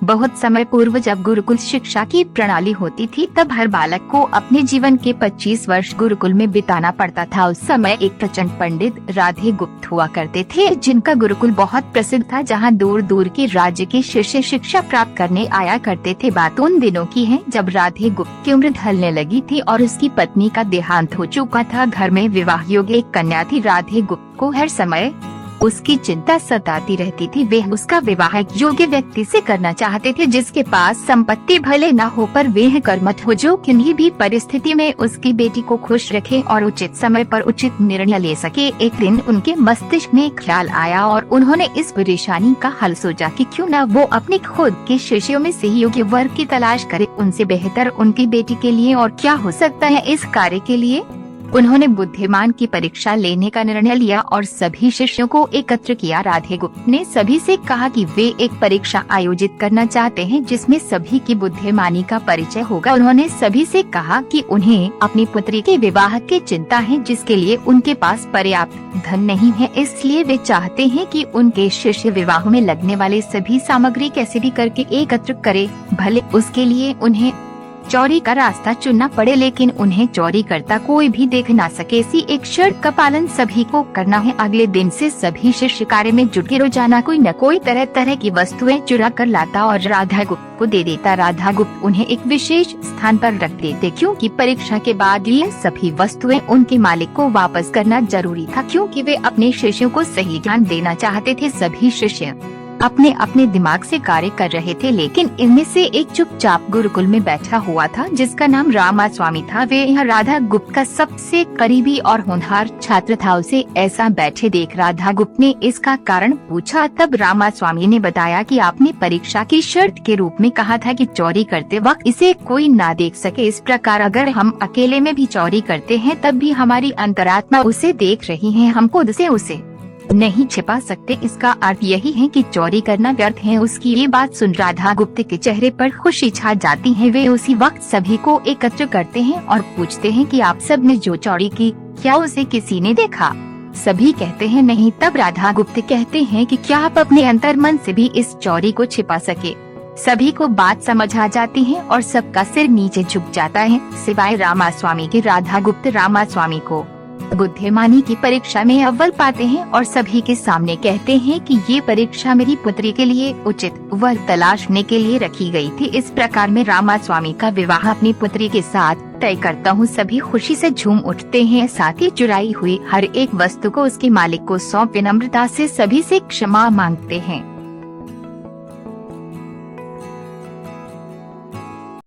बहुत समय पूर्व जब गुरुकुल शिक्षा की प्रणाली होती थी तब हर बालक को अपने जीवन के 25 वर्ष गुरुकुल में बिताना पड़ता था। उस समय एक प्रचंड पंडित राधे गुप्त हुआ करते थे, जिनका गुरुकुल बहुत प्रसिद्ध था, जहां दूर दूर के राज्य के शिष्य शिक्षा प्राप्त करने आया करते थे। बात उन दिनों की है जब राधे गुप्त की उम्र ढलने लगी थी और उसकी पत्नी का देहांत हो चुका था। घर में विवाह योग्य एक कन्या थी। राधे गुप्त को हर समय उसकी चिंता सताती रहती थी। वे उसका विवाह एक योग्य व्यक्ति से करना चाहते थे, जिसके पास संपत्ति भले न हो पर वे कर्मठ हो, जो किन्हीं भी परिस्थिति में उसकी बेटी को खुश रखे और उचित समय पर उचित निर्णय ले सके। एक दिन उनके मस्तिष्क में ख्याल आया और उन्होंने इस परेशानी का हल सोचा कि क्यों न वो अपने खुद के शिष्यों में से योग्य वर की तलाश करे। उनसे बेहतर उनकी बेटी के लिए और क्या हो सकता है। इस कार्य के लिए उन्होंने बुद्धिमान की परीक्षा लेने का निर्णय लिया और सभी शिष्यों को एकत्र किया। राधे गुप्त ने सभी से कहा कि वे एक परीक्षा आयोजित करना चाहते हैं जिसमें सभी की बुद्धिमानी का परिचय होगा। उन्होंने सभी से कहा कि उन्हें अपनी पुत्री के विवाह की चिंता है, जिसके लिए उनके पास पर्याप्त धन नहीं है, इसलिए वे चाहते हैं कि उनके शिष्य विवाह में लगने वाले सभी सामग्री कैसे भी करके एकत्र करे। भले उसके लिए उन्हें चोरी का रास्ता चुनना पड़े, लेकिन उन्हें चोरी करता कोई भी देख ना सके। इसी एक शर्त का पालन सभी को करना है। अगले दिन से सभी शिष्य कार्य में जुट के रोजाना कोई न कोई तरह तरह की वस्तुएं चुरा कर लाता और राधा गुप्त को दे देता। राधा गुप्त उन्हें एक विशेष स्थान पर रख देते, क्योंकि परीक्षा के बाद ये सभी वस्तुएं उनके मालिक को वापस करना जरूरी था, क्योंकि वे अपने शिष्यों को सही ज्ञान देना चाहते थे। सभी शिष्य अपने अपने दिमाग से कार्य कर रहे थे, लेकिन इनमें से एक चुपचाप गुरुकुल में बैठा हुआ था, जिसका नाम रामास्वामी था। वे यह राधा गुप्त का सबसे करीबी और होनहार छात्र था। उसे ऐसा बैठे देख राधा गुप्त ने इसका कारण पूछा। तब रामास्वामी ने बताया कि आपने परीक्षा की शर्त के रूप में कहा था कि चोरी करते वक्त इसे कोई ना देख सके। इस प्रकार अगर हम अकेले में भी चोरी करते हैं तब भी हमारी अंतरात्मा उसे देख रही है, हम खुद से उसे नहीं छिपा सकते। इसका अर्थ यही है कि चोरी करना व्यर्थ है। उसकी ये बात सुन राधा गुप्त के चेहरे पर खुशी छा जाती है। वे उसी वक्त सभी को एकत्र करते हैं और पूछते हैं कि आप सब ने जो चोरी की, क्या उसे किसी ने देखा? सभी कहते हैं नहीं। तब राधा गुप्त कहते हैं कि क्या आप अपने अंतर्मन से भी इस चोरी को छिपा सके? सभी को बात समझ आ जाती है और सबका सिर नीचे झुक जाता है, सिवाय रामास्वामी के। राधा गुप्त रामास्वामी को बुद्धिमानी की परीक्षा में अव्वल पाते हैं और सभी के सामने कहते हैं कि ये परीक्षा मेरी पुत्री के लिए उचित वर तलाशने के लिए रखी गई थी। इस प्रकार मैं रामास्वामी का विवाह अपनी पुत्री के साथ तय करता हूँ। सभी खुशी से झूम उठते हैं, साथ ही चुराई हुई हर एक वस्तु को उसके मालिक को सौंप विनम्रता से सभी से क्षमा मांगते हैं।